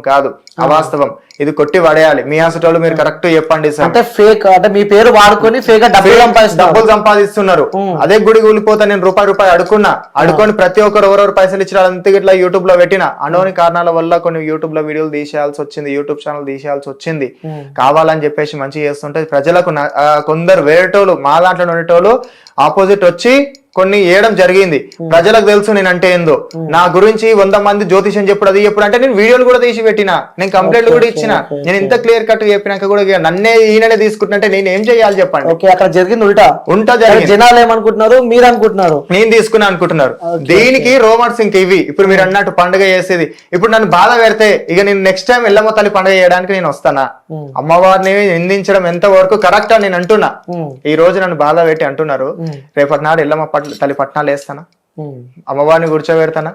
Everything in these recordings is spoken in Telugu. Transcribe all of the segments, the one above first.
కాదు, అవాస్తవం. ఇది కొట్టి పడేయాలి. మీ హాస్పిటల్ మీరు కరెక్ట్ చెప్పండి సార్. అంటే ఫేక్, అంటే మీ పేరు వాడుకొని ఫేక్ డబ్బులు సంపాదిస్తున్నారు. అదే గుడి కూలిపోతే నేను రూపాయి అడుకొని ప్రతి ఒక్కరు ఎవరెవరు పైసలు ఇచ్చిన అంతే ఇట్లా యూట్యూబ్ లో పెట్టిన అనోని కారణాల వల్ల కొన్ని యూట్యూబ్ లో వీడియోలు తీసేయాల్సి వచ్చింది, యూట్యూబ్ ఛానల్ తీసేయాల్సి వచ్చింది. కావాలని చెప్పేసి మంచిగా చేస్తుంటే ప్రజలకు కొందరు వేరేటోళ్ళు మా దాంట్లో ఉండేటోళ్ళు ఆపోజిట్ వచ్చి కొన్ని వేయడం జరిగింది. ప్రజలకు తెలుసు నేనంటే ఏందో. నా గురించి 100 మంది జ్యోతిషం చెప్పుడు అది ఎప్పుడు అంటే నేను వీడియోలు కూడా తీసి పెట్టిన, నేను కంప్లైంట్ కూడా ఇచ్చిన. నేను ఇంత క్లియర్ కట్ చెప్పినాక కూడా నన్నే ఈయననే తీసుకుంటుంటే నేను ఏం చేయాలి చెప్పండి. అక్కడ జరిగింది ఉల్టా జరిగింది. జనాలు ఏమనుకుంటున్నారు, మీరు అనుకుంటున్నారు నేను తీసుకున్నా అనుకుంటున్నారు. దీనికి రోమర్స్ ఇంక ఇవి. ఇప్పుడు మీరు అన్నట్టు పండుగ చేసేది ఇప్పుడు నన్ను బాధ పెడితే ఇక నేను నెక్స్ట్ టైం ఎల్లమ్మ తల్లి పండుగ చేయడానికి నేను వస్తానా? అమ్మవారిని నిందించడం ఎంత వరకు కరెక్ట్ అని నేను అంటున్నా. ఈ రోజు నన్ను బాధ పెట్టి అంటున్నారు, రేపటి నాడు ఎల్లమ్మ తల్లి పట్నాలు వేస్తానా, అమ్మవారిని కూర్చోబెడతానా,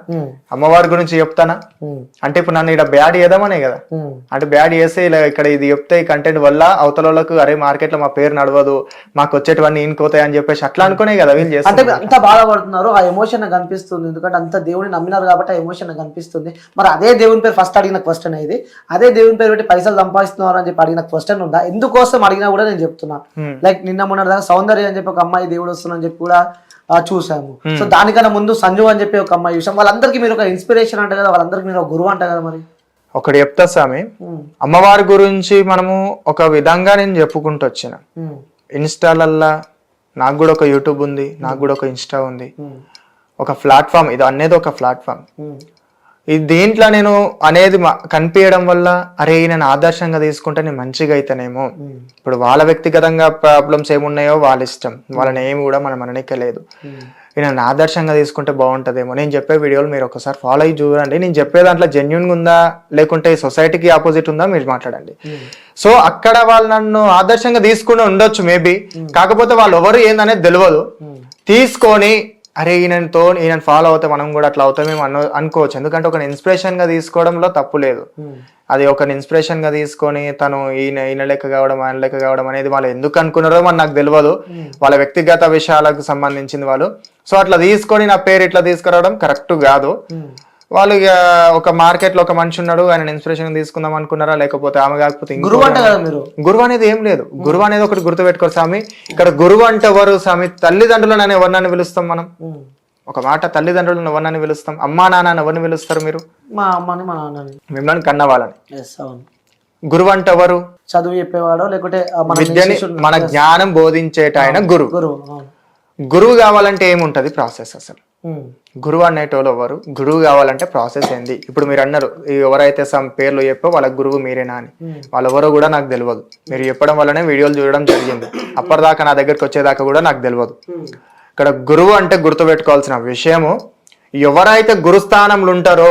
అమ్మవారి గురించి చెప్తానా? అంటే ఇప్పుడు నన్ను ఇక్కడ బ్యాడ్ చేద్దామనే కదా. అంటే బ్యాడ్ చేస్తే ఇలా ఇక్కడ ఇది చెప్తే ఈ కంటెంట్ వల్ల అవతల వాళ్ళకు అరే మార్కెట్ లో మా పేరు నడవదు, మాకు వచ్చేటివన్నీ ఇన్కోతాయి అని చెప్పేసి అట్లా అనుకునే కదా వీళ్ళు చేస్తారు. అంటే అంత బాధపడుతున్నారు. ఆ ఎమోషన్ నాకు కనిపిస్తుంది, ఎందుకంటే అంత దేవుడిని నమ్మినారు కాబట్టి ఆ ఎమోషన్ నాకు కనిపిస్తుంది. మరి అదే దేవుని పేరు ఫస్ట్ అడిగిన క్వశ్చన్ ఇది, అదే దేవుని పేరు పెట్టి పైసలు సంపాదిస్తున్నారు అని చెప్పి అడిగిన క్వశ్చన్ ఉందా? ఎందుకోసం అడిగినా కూడా నేను చెప్తున్నా. లైక్ నిన్న మొన్న దాకా సౌందర్య అని చెప్పి ఒక అమ్మాయి దేవుడు వస్తుందని చెప్పి కూడా చూసాము. సో దానికన్నా ముందు సంజు అని చెప్పి ఒక అమ్మాయి చూసాం. వాళ్ళందరికీ మీరు ఒక ఇన్స్పిరేషన్ అంట కదా, వాళ్ళందరికీ మీరు ఒక గురువు అంట కదా. మరి ఒకటి చెప్తా స్వామి, అమ్మవారి గురించి మనము ఒక విధంగా నేను చెప్పుకుంటూ వచ్చిన. ఇన్స్టాలల్లా నాకు కూడా ఒక యూట్యూబ్ ఉంది, నాకు కూడా ఒక ఇన్స్టా ఉంది, ఒక ప్లాట్ఫామ్. ఇది అనేది ఒక ప్లాట్ఫామ్. ఇది దీంట్లో నేను అనేది కనిపించడం వల్ల అరే నేను ఆదర్శంగా తీసుకుంటే నేను మంచిగా అయితేనేమో. ఇప్పుడు వాళ్ళ వ్యక్తిగతంగా ప్రాబ్లమ్స్ ఏమున్నాయో వాళ్ళ ఇష్టం, వాళ్ళని ఏమి కూడా మనం అననిక్కలేదు. నేను ఆదర్శంగా తీసుకుంటే బాగుంటుందేమో. నేను చెప్పే వీడియోలు మీరు ఒకసారి ఫాలో అయ్యి చూడండి. నేను చెప్పే దాంట్లో జెన్యున్గా ఉందా లేకుంటే సొసైటీకి ఆపోజిట్ ఉందా మీరు మాట్లాడండి. సో అక్కడ వాళ్ళు నన్ను ఆదర్శంగా తీసుకుని ఉండొచ్చు మేబీ, కాకపోతే వాళ్ళు ఎవరు ఏందనేది తెలియదు. తీసుకొని అరే ఈయన ఫాలో అవుతే మనం కూడా అట్లా అవుతామేమో అనుకోవచ్చు. ఎందుకంటే ఒక ఇన్స్పిరేషన్ గా తీసుకోవడంలో తప్పు లేదు. అది ఒక ఇన్స్పిరేషన్ గా తీసుకొని తను ఈయన లెక్క కావడం ఆయన లెక్క కావడం అనేది వాళ్ళు ఎందుకు అనుకున్నారో మన నాకు తెలియదు. వాళ్ళ వ్యక్తిగత విషయాలకు సంబంధించింది వాళ్ళు. సో అట్లా తీసుకొని నా పేరు ఇట్లా తీసుకురావడం కరెక్ట్ కాదు. వాళ్ళు ఒక మార్కెట్ లో ఒక మనిషి ఉన్నాడు, ఆయన ఇన్స్పిరేషన్ తీసుకుందాం అనుకున్నారా, లేకపోతే ఆమె కాకపోతే గురువు అనేది ఏం లేదు. గురువు అనేది ఒకటి గుర్తు పెట్టుకోరు స్వామి. ఇక్కడ గురువు అంటే ఎవరు స్వామి? తల్లిదండ్రులను ఎవరినని పిలుస్తాం మనం? ఒక మాట, తల్లిదండ్రులను ఎవరినని పిలుస్తాం? అమ్మా నాన్న ఎవరిని పిలుస్తారు మీరు? మా అమ్మని మా నాన్నని, మిమ్మల్ని కన్న వాళ్ళని. గురువు అంటే ఎవరు? చదువు చెప్పేవాడు, లేకుంటే విద్యని మన జ్ఞానం బోధించేట ఆయన గురువు. గురువు కావాలంటే ఏముంటది ప్రాసెస్? అసలు గురువు అనేటోళ్ళు ఎవరు? గురువు కావాలంటే ప్రాసెస్ ఏంది? ఇప్పుడు మీరు అన్నారు ఎవరైతే సమ్ పేర్లు చెప్పో వాళ్ళ గురువు మీరేనా అని. వాళ్ళెవరో కూడా నాకు తెలియదు. మీరు చెప్పడం వల్లనే వీడియోలు చూడడం జరిగింది. అప్పటిదాకా నా దగ్గరికి వచ్చేదాకా కూడా నాకు తెలియదు. ఇక్కడ గురువు అంటే గుర్తుపెట్టుకోవాల్సిన విషయము, ఎవరైతే గురుస్థానంలో ఉంటారో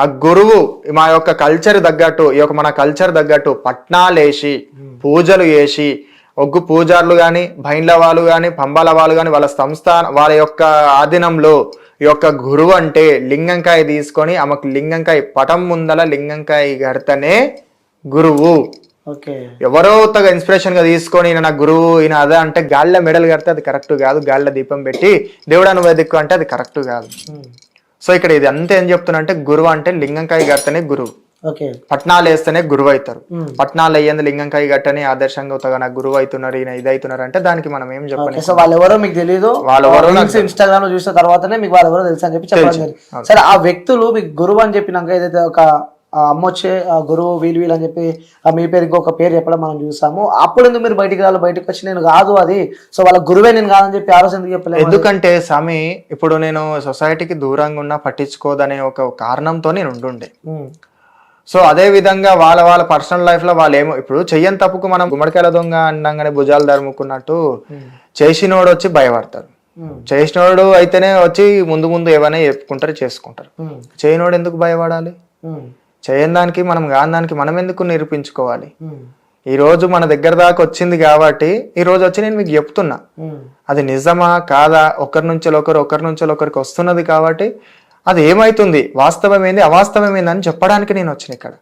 ఆ గురువు మా యొక్క కల్చర్ తగ్గట్టు, ఈ యొక్క మన కల్చర్ తగ్గట్టు పట్నాలేసి పూజలు చేసి, ఒగ్గు పూజారులు కానీ, భైండ్ల వాళ్ళు కానీ, పంబాల వాళ్ళు కానీ, వాళ్ళ సంస్థాన వాళ్ళ యొక్క ఆధీనంలో ఈ యొక్క గురువు అంటే లింగంకాయ తీసుకొని ఆమెకు లింగంకాయ పటం ముందల లింగంకాయ కడితేనే గురువు. ఎవరో తగ్గ ఇన్స్పిరేషన్ గా తీసుకొని ఈయన నా గురువు ఈయన అదే అంటే గాళ్ళ మెడలు కడితే అది కరెక్ట్ కాదు. గాళ్ళ దీపం పెట్టి దేవుడు అనువేదిక్కు అంటే అది కరెక్ట్ కాదు. సో ఇక్కడ ఇది అంతే ఏం చెప్తున్నా అంటే గురువు అంటే లింగంకాయ కడితేనే గురువు, పట్నాలు వేస్తేనే గురువు అవుతారు. పట్నాలు అయ్యేందు లింగంకాయ గట్టని ఆదర్శంగా తగ గురువు అవుతున్నారు, ఈయన ఇది అవుతున్నారు అంటే దానికి మనం ఏం చెప్పాలి? వాళ్ళెవరో మీకు తెలియదు, వాళ్ళెవరో ఇన్స్టాగ్రామ్ లో చూసిన తర్వాతనే మీకు వాళ్ళెవరో తెలుసు అని చెప్పి చెప్పాలి. సరే, ఆ వ్యక్తులు మీకు గురువు అని చెప్పినాక ఏదైతే ఒక అమ్మొచ్చే గురువు వీలు అని చెప్పి మీ పేరు ఇంకొక పేరు చెప్పడం మనం చూసాము. అప్పుడు ఎందుకు మీరు బయటకు వచ్చి నేను కాదు అది, సో వాళ్ళ గురువే నేను కాదని చెప్పి ఆలోచన ఎందుకు చెప్పలేదు? ఎందుకంటే స్వామి ఇప్పుడు నేను సొసైటీకి దూరంగా ఉన్నా పట్టించుకోదనే ఒక కారణంతో నేను ఉండుండే. సో అదే విధంగా వాళ్ళ పర్సనల్ లైఫ్ లో వాళ్ళు ఏమో ఇప్పుడు చెయ్యని తప్పుకు మనం గుమ్మడికాయల దొంగ అన్నాగానే భుజాలు ధరుముకున్నట్టు చేసినోడు వచ్చి భయపడతారు. చేసినోడు అయితేనే వచ్చి ముందు ఏమైనా చెప్పుకుంటారు, చేసుకుంటారు. చేయనోడు ఎందుకు భయపడాలి? చేయని దానికి మనం కాని దానికి మనం ఎందుకు నిరూపించుకోవాలి? ఈ రోజు మన దగ్గర దాకా వచ్చింది కాబట్టి ఈ రోజు వచ్చి నేను మీకు చెప్తున్నా, అది నిజమా కాదా, ఒకరి నుంచి ఒకరికి వస్తున్నది కాబట్టి అది ఏమైతుంది, వాస్తవమైంది అవాస్తవమైంది అని చెప్పడానికి నేను వచ్చిన ఇక్కడ.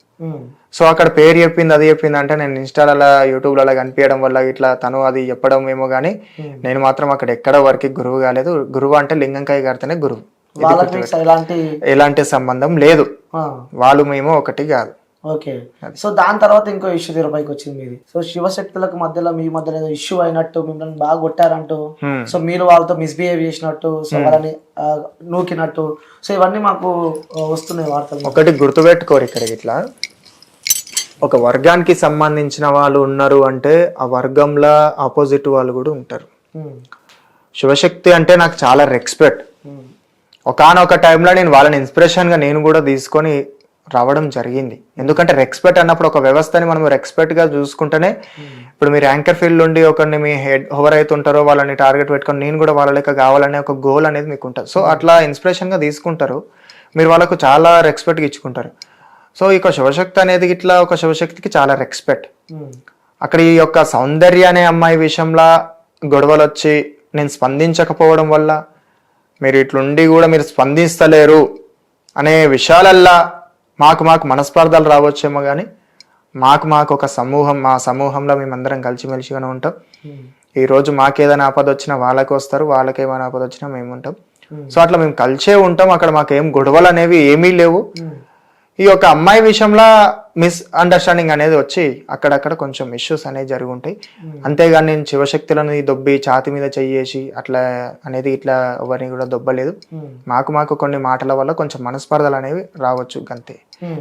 సో అక్కడ పేరు చెప్పింది అది చెప్పింది అంటే నేను ఇన్స్టాలలో యూట్యూబ్లలో కనిపించడం వల్ల ఇట్లా తను అది చెప్పడం ఏమో గానీ నేను మాత్రం అక్కడ ఎక్కడ వరకు గురువు కాలేదు. గురువు అంటే లింగంకాయ కడితేనే గురువు, ఎలాంటి సంబంధం లేదు. వాళ్ళు మేము ఒకటి కాదు. ఓకే. సో దాని తర్వాత ఇంకో ఇష్యూ తెరపైకి వచ్చింది మీది. సో శివశక్తులకు మధ్యలో మీ మధ్యలో ఏదో ఇష్యూ అయినట్టు, మిమ్మల్ని బాగా కొట్టారంటూ, సో మీరు వాళ్ళతో మిస్బిహేవ్ చేసినట్టు, సో వాళ్ళని నూకినట్టు, సో ఇవన్నీ మాకు వస్తున్నాయి వార్తలు. ఒకటి గుర్తుపెట్టుకోరు ఇక్కడ ఇట్లా ఒక వర్గానికి సంబంధించిన వాళ్ళు ఉన్నారు అంటే ఆ వర్గంలో ఆపోజిట్ వాళ్ళు కూడా ఉంటారు. శివశక్తి అంటే నాకు చాలా రెస్పెక్ట్. ఒకానొక టైంలో నేను వాళ్ళని ఇన్స్పిరేషన్గా నేను కూడా తీసుకొని రావడం జరిగింది. ఎందుకంటే రెస్పెక్ట్ అన్నప్పుడు ఒక వ్యవస్థని మనం రెస్పెక్ట్గా చూసుకుంటేనే, ఇప్పుడు మీరు యాంకర్ ఫీల్డ్ ఉండి ఒకరిని మీ హెడ్ ఎవరైతే ఉంటారో వాళ్ళని టార్గెట్ పెట్టుకొని నేను కూడా వాళ్ళ లెక్క కావాలనే ఒక గోల్ అనేది మీకు ఉంటుంది. సో అట్లా ఇన్స్పిరేషన్గా తీసుకుంటారు, మీరు వాళ్ళకు చాలా రెస్పెక్ట్గా ఇచ్చుకుంటారు. సో ఇక శివశక్తి అనేది ఇట్లా ఒక శివశక్తికి చాలా రెస్పెక్ట్. అక్కడ ఈ యొక్క సౌందర్య అనే అమ్మాయి విషయంలో గొడవలు వచ్చి నేను స్పందించకపోవడం వల్ల మీరు ఇట్లుండి కూడా మీరు స్పందిస్తలేరు అనే విషయాలల్లా మాకు మనస్పర్ధలు రావచ్చేమో, కానీ మాకు ఒక సమూహం, మా సమూహంలో మేమందరం కలిసిమెలిసిగానే ఉంటాం. ఈరోజు మాకేదైనా ఆపద వచ్చినా వాళ్ళకి వస్తారు, వాళ్ళకేమైనా ఆపద వచ్చినా మేము ఉంటాం. సో అట్లా మేము కలిసే ఉంటాం. అక్కడ మాకేం గొడవలు అనేవి ఏమీ లేవు. ఈ యొక్క అమ్మాయి విషయంలో మిస్ అండర్స్టాండింగ్ అనేది వచ్చి అక్కడక్కడ కొంచెం ఇష్యూస్ అనేవి జరుగుంటాయి. అంతేగాని నేను శివశక్తులను దొబ్బి ఛాతి మీద చెయ్యేసి అట్లా అనేది ఇట్లా ఎవరిని కూడా దొబ్బలేదు. మాకు కొన్ని మాటల వల్ల కొంచెం మనస్పర్ధలు అనేవి రావచ్చు అంతే,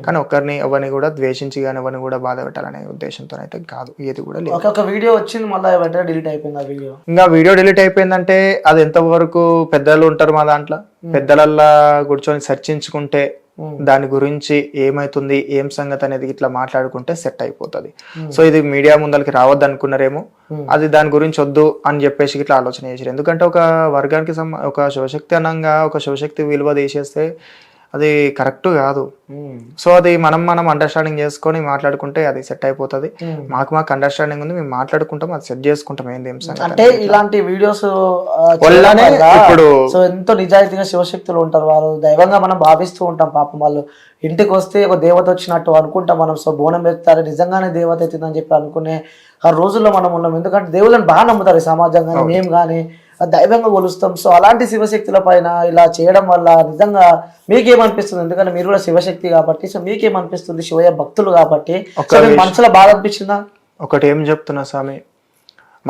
కానీ ఎవరిని కూడా ద్వేషించి కానీ ఎవరిని కూడా బాధ పెట్టాలనే ఉద్దేశంతో అయితే కాదు, ఏది కూడా లేదు. ఒక వీడియో వచ్చింది, మళ్ళీ డిలీట్ అయిపోయింది ఆ వీడియో. ఇంకా వీడియో డిలీట్ అయిపోయిందంటే అది ఎంతవరకు పెద్దలు ఉంటారు మా దాంట్లో, పెద్దలల్లా కూర్చొని చర్చించుకుంటే దాని గురించి ఏమైతుంది ఏం సంగతి అనేది ఇట్లా మాట్లాడుకుంటే సెట్ అయిపోతుంది. సో ఇది మీడియా ముందరికి రావద్దు అనుకున్నారేమో, అది దాని గురించి వద్దు అని చెప్పేసి ఇట్లా ఆలోచన చేశారు. ఎందుకంటే ఒక వర్గానికి ఒక శివశక్తి అనంగా ఒక శివశక్తి విలువ తీసేస్తే అది కరెక్ట్ కాదు. సో అది మనం అండర్స్టాండింగ్ చేసుకొని మాట్లాడుకుంటే అది సెట్ అయిపోతుంది. మాకు అండర్స్టాండింగ్ ఉంది, మేము మాట్లాడుకుంటాం, అది సెట్ చేసుకుంటాం. ఏంది అంటే ఇలాంటి వీడియోస్ ఇప్పుడు సో ఎంతో నిజాయితీగా శివశక్తులు ఉంటారు, వారు దైవంగా మనం భావిస్తూ ఉంటాం. పాపం వాళ్ళు ఇంటికి వస్తే ఒక దేవత వచ్చినట్టు అనుకుంటాం మనం. సో బోనం పెడతారు, నిజంగానే దేవత ఎత్తిందని చెప్పి అనుకునే ఆ రోజుల్లో మనం ఉన్నాం. ఎందుకంటే దేవుళ్ళని బాగా నమ్ముతారు ఈ సమాజం కానీ, మేము కానీ దైవంగా కొలుస్తాం. సో అలాంటి శివశక్తుల పైన ఇలా చేయడం వల్ల నిజంగా మీకేమనిపిస్తుంది? ఎందుకంటే మీరు కూడా శివశక్తి కాబట్టి, సో మీకేమనిపిస్తుంది? శివయ్య భక్తులు కాబట్టి మనసులో బాధ అనిపించిందా? ఒకటి ఏం చెప్తున్నా స్వామి,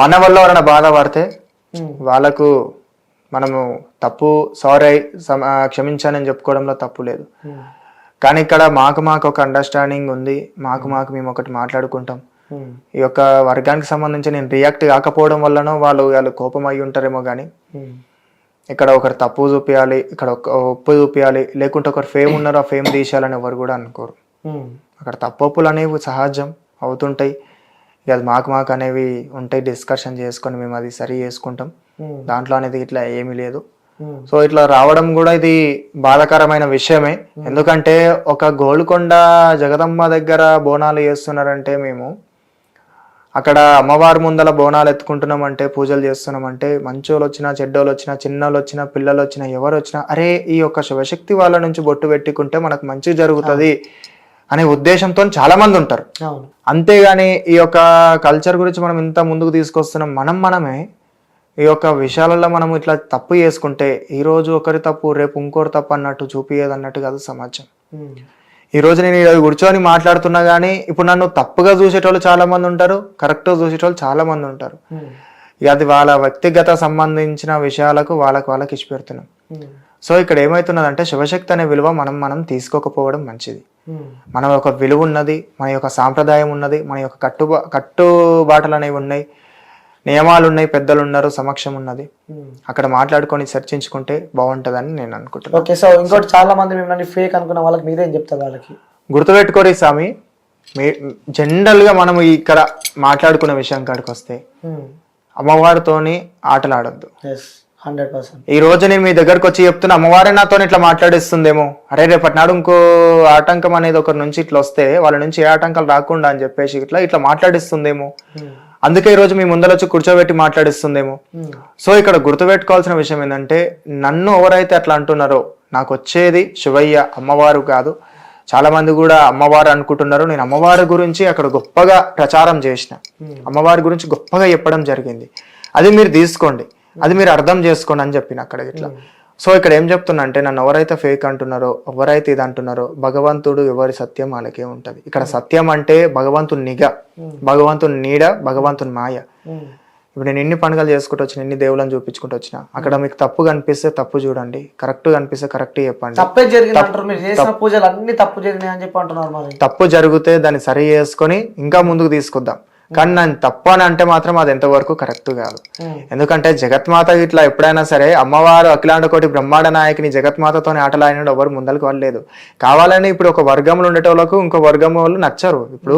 మన వల్ల ఎవరైనా బాధపడితే వాళ్ళకు మనము తప్పు సారీ క్షమించానని చెప్పుకోవడంలో తప్పు లేదు. కానీ ఇక్కడ మాకు ఒక అండర్స్టాండింగ్ ఉంది, మాకు మేము ఒకటి మాట్లాడుకుంటాం. ఈ యొక్క వర్గానికి సంబంధించి నేను రియాక్ట్ కాకపోవడం వల్లనో వాళ్ళు కోపం అయి ఉంటారేమో, కానీ ఇక్కడ ఒకరు తప్పు చూపించాలి, ఇక్కడ ఒప్పు చూపించాలి, లేకుంటే ఒకరు ఫేమ్ ఉన్నారో ఆ ఫేమ్ తీసేయాలని ఎవరు కూడా అనుకోరు. అక్కడ తప్పులు అనేవి సహజం అవుతుంటాయి. ఇక అది మాకు అనేవి ఉంటాయి, డిస్కషన్ చేసుకొని మేము అది సరి చేసుకుంటాం. దాంట్లో అనేది ఇట్లా ఏమీ లేదు. సో ఇట్లా రావడం కూడా ఇది బాధాకరమైన విషయమే. ఎందుకంటే ఒక గోల్కొండ జగదమ్మ దగ్గర బోనాలు చేస్తున్నారంటే, మేము అక్కడ అమ్మవారి ముందల బోనాలు ఎత్తుకుంటున్నామంటే, పూజలు చేస్తున్నామంటే, మంచోళ్ళు వచ్చినా చెడ్డోళ్ళు వచ్చినా చిన్నోళ్ళు వచ్చినా పిల్లలు వచ్చినా ఎవరు వచ్చినా అరే ఈ యొక్క శివశక్తి వాళ్ళ నుంచి బొట్టు పెట్టుకుంటే మనకు మంచి జరుగుతుంది అనే ఉద్దేశంతో చాలా మంది ఉంటారు. అంతేగాని ఈ యొక్క కల్చర్ గురించి మనం ఇంత ముందుకు తీసుకొస్తున్నాం. మనమే ఈ యొక్క విషయాలలో మనం ఇట్లా తప్పు చేసుకుంటే ఈరోజు ఒకరి తప్పు రేపు ఇంకోరి తప్పు అన్నట్టు చూపియేది అన్నట్టు కాదు సమాజం. ఈరోజు నేను కూర్చొని మాట్లాడుతున్నా కానీ ఇప్పుడు నన్ను తప్పుగా చూసేటోళ్ళు చాలా మంది ఉంటారు, కరెక్ట్గా చూసేటోళ్ళు చాలా మంది ఉంటారు. ఇక అది వాళ్ళ వ్యక్తిగత సంబంధించిన విషయాలకు వాళ్ళకి ఇచ్చి పెడుతున్నాం. సో ఇక్కడ ఏమవుతున్నదంటే శివశక్తి అనే విలువ మనం తీసుకోకపోవడం మంచిది. మన యొక్క విలువ ఉన్నది, మన యొక్క సాంప్రదాయం ఉన్నది, మన యొక్క కట్టుబాటలు అనేవి ఉన్నాయి, నియమాలు ఉన్నాయి, పెద్దలు ఉన్నారు, సమక్షం ఉన్నది. అక్కడ మాట్లాడుకొని చర్చించుకుంటే బాగుంటదని నేను అనుకుంటున్నాను. ఓకే. సో ఇంకోటి చాలా మంది మిమ్మల్ని ఫేక్ అనుకున్న వాళ్ళకి మీరేం చెప్తారు? వాళ్ళకి గుర్తుపెట్టుకోరి స్వామి, జనరల్ గా మనం ఇక్కడ మాట్లాడుకున్న విషయం కాడికి వస్తే అమ్మవారితోని ఆటలాడొద్దు. 100%. ఈ రోజు నేను మీ దగ్గరకు వచ్చి చెప్తున్నా అమ్మవారే నాతో ఇట్లా మాట్లాడిస్తుందేమో, అరే రేపటి నాడు ఇంకో ఆటంకం అనేది ఒకరి నుంచి ఇట్లా వస్తే వాళ్ళ నుంచి ఏ ఆటంకాలు రాకుండా అని చెప్పేసి ఇట్లా మాట్లాడిస్తుందేమో, అందుకే ఈరోజు మీ ముందర వచ్చి కూర్చోబెట్టి మాట్లాడిస్తుందేమో. సో ఇక్కడ గుర్తుపెట్టుకోవాల్సిన విషయం ఏంటంటే, నన్ను ఎవరైతే అట్లా అంటున్నారో నాకు వచ్చేది శివయ్య, అమ్మవారు కాదు. చాలా మంది కూడా అమ్మవారు అనుకుంటున్నారు. నేను అమ్మవారి గురించి అక్కడ గొప్పగా ప్రచారం చేసిన, అమ్మవారి గురించి గొప్పగా చెప్పడం జరిగింది. అది మీరు తీసుకోండి, అది మీరు అర్థం చేసుకోండి అని చెప్పిన అక్కడ ఇట్లా. సో ఇక్కడ ఏం చెప్తున్నా అంటే నన్ను ఎవరైతే ఫేక్ అంటున్నారో, ఎవరైతే ఇది అంటున్నారో, భగవంతుడు ఎవరి సత్యం వాళ్ళకే ఉంటది. ఇక్కడ సత్యం అంటే భగవంతుని నిఘ, భగవంతుని నీడ, భగవంతుని మాయ. ఇప్పుడు నేను ఎన్ని పండుగలు చేసుకుంటూ వచ్చిన, ఎన్ని దేవుళ్ళని చూపించుకుంటూ వచ్చిన, అక్కడ మీకు తప్పు కనిపిస్తే తప్పు చూడండి, కరెక్ట్ కనిపిస్తే కరెక్ట్ చెప్పండి. తప్పే జరిగింది అంటారు, మీరు చేసిన పూజలు అన్ని తప్పు జరిగినాయి అని చెప్పి అంటున్నారు. మరి తప్పు జరిగితే దాన్ని సరి చేసుకొని ఇంకా ముందుకు తీసుకొద్దాం. కానీ నన్ను తప్పు అని అంటే మాత్రం అది ఎంతవరకు కరెక్ట్ కాదు. ఎందుకంటే జగత్మాత ఇట్లా ఎప్పుడైనా సరే అమ్మవారు అఖిలాండ కోటి బ్రహ్మాండ నాయకిని జగత్మాతతోని ఆటలాడినాడు, ఎవరు ముందరికి వాళ్ళలేదు. కావాలని ఇప్పుడు ఒక వర్గంలో ఉండేటోళ్ళకు ఇంకో వర్గం వాళ్ళు నచ్చరు. ఇప్పుడు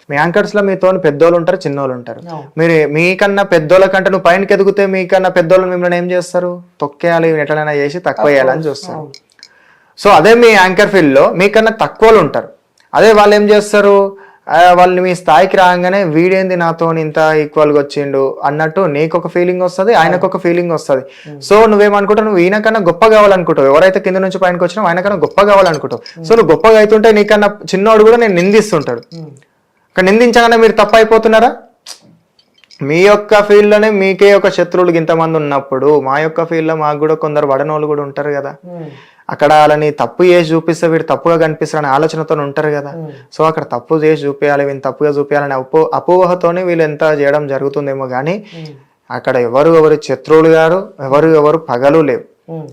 మీ యాంకర్స్ లో మీతో పెద్దోళ్ళు ఉంటారు, చిన్నోళ్ళు ఉంటారు. మీరు మీకన్నా పెద్దోళ్ళ కంటే నువ్వు పైనకి ఎదిగితే మీకన్నా పెద్దోళ్ళు మిమ్మల్ని ఏం చేస్తారు, తొక్కేయాలి, ఎట్లైనా చేసి తక్కువ వేయాలని చూస్తారు. సో అదే మీ యాంకర్ ఫీల్డ్ లో మీకన్నా తక్కువలు ఉంటారు. అదే వాళ్ళు ఏం చేస్తారు, వాళ్ళని మీ స్థాయికి రాగానే వీడేంది నాతో ఇంత ఈక్వల్ గా వచ్చిండు అన్నట్టు నీకు ఒక ఫీలింగ్ వస్తుంది, ఆయనకు ఒక ఫీలింగ్ వస్తుంది. సో నువ్వేమనుకుంటావు, నువ్వు ఈయనకన్నా గొప్ప కావాలనుకుంటావు. ఎవరైతే కింద నుంచి పైనకి వచ్చినావు ఆయనకన్నా గొప్ప కావాలనుకుంటావు. సో నువ్వు గొప్పగా అవుతుంటే నీకన్నా చిన్నోడు కూడా నేను నిందిస్తుంటాడు. ఇక్కడ నిందించగానే మీరు తప్పు అయిపోతున్నారా? మీ యొక్క ఫీల్డ్ లోనే మీకే ఒక శత్రువులు ఇంతమంది ఉన్నప్పుడు మా యొక్క ఫీల్డ్ లో మాకు కూడా కొందరు వడనోళ్ళు కూడా ఉంటారు కదా. అక్కడ వాళ్ళని తప్పు చేసి చూపిస్తే వీడు తప్పుగా కనిపిస్తారని ఆలోచనతో ఉంటారు కదా. సో అక్కడ తప్పు చేసి చూపించాలి, వీళ్ళు తప్పుగా చూపించాలని అపోహతోనే వీళ్ళు ఎంత చేయడం జరుగుతుందేమో కానీ అక్కడ ఎవరు శత్రువులు గారు, ఎవరు పగలు లేవు.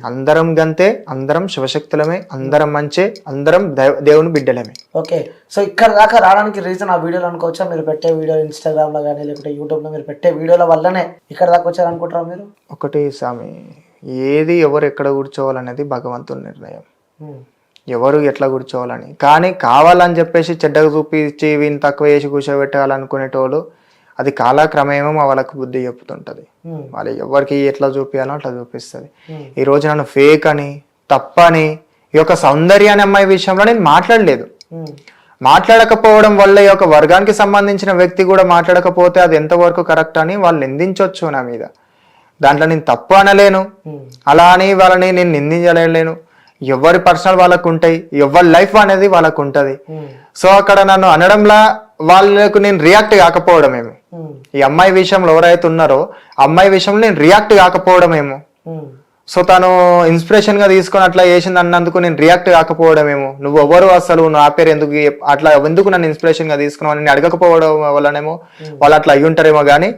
అందరం గంతే, అందరం శివశక్తులమే, అందరం మంచి, అందరం దేవుని బిడ్డలమే. ఓకే, సో ఇక్కడ దాకా రావడానికి రీజన్ ఆ వీడియోలు అనుకోవచ్చా? మీరు పెట్టే వీడియో ఇన్స్టాగ్రామ్ లో కానీ లేకపోతే యూట్యూబ్ లో మీరు పెట్టే వీడియోల వల్లనే ఇక్కడ దాకా వచ్చారు అనుకుంటారా మీరు? ఒకటి స్వామి, ఏది ఎవరు ఎక్కడ కూర్చోవాలనేది భగవంతుని నిర్ణయం, ఎవరు ఎట్లా కూర్చోవాలని. కానీ కావాలని చెప్పేసి చెడ్డగా చూపించి వీని తక్కువ వేసి కూర్చోబెట్టాలనుకునేటోళ్ళు అది కాలక్రమేమో వాళ్ళకు బుద్ధి చెప్తుంటది. వాళ్ళు ఎవరికి ఎట్లా చూపించాలో అట్లా చూపిస్తుంది. ఈ రోజు నన్ను ఫేక్ అని, తప్పని, ఈ యొక్క సౌందర్యాన్ని అమ్మాయి విషయంలో నేను మాట్లాడలేదు. మాట్లాడకపోవడం వల్ల ఈ యొక్క వర్గానికి సంబంధించిన వ్యక్తి కూడా మాట్లాడకపోతే అది ఎంతవరకు కరెక్ట్ అని వాళ్ళు నిందించవచ్చు నా మీద. దాంట్లో నేను తప్పు అనలేను, అలా అని వాళ్ళని నేను నిందించలేను. ఎవరి పర్సనల్ వాళ్ళకు ఉంటాయి, ఎవరి లైఫ్ అనేది వాళ్ళకు ఉంటది. సో అక్కడ నన్ను అనడంలా వాళ్ళకు నేను రియాక్ట్ కాకపోవడమేమో, ఈ అమ్మాయి విషయంలో ఎవరైతే ఉన్నారో అమ్మాయి విషయంలో నేను రియాక్ట్ కాకపోవడమేమో. సో తను ఇన్స్పిరేషన్ గా తీసుకొని అట్లా చేసింది అన్నందుకు నేను రియాక్ట్ కాకపోవడమేమో. నువ్వు ఎవరు అసలు, నా పేరు ఎందుకు అట్లా ఎందుకు నన్ను ఇన్స్పిరేషన్ గా తీసుకున్నావు అని అడగకపోవడం వల్లనేమో వాళ్ళు అట్లా అయ్యి ఉంటారేమో. కానీ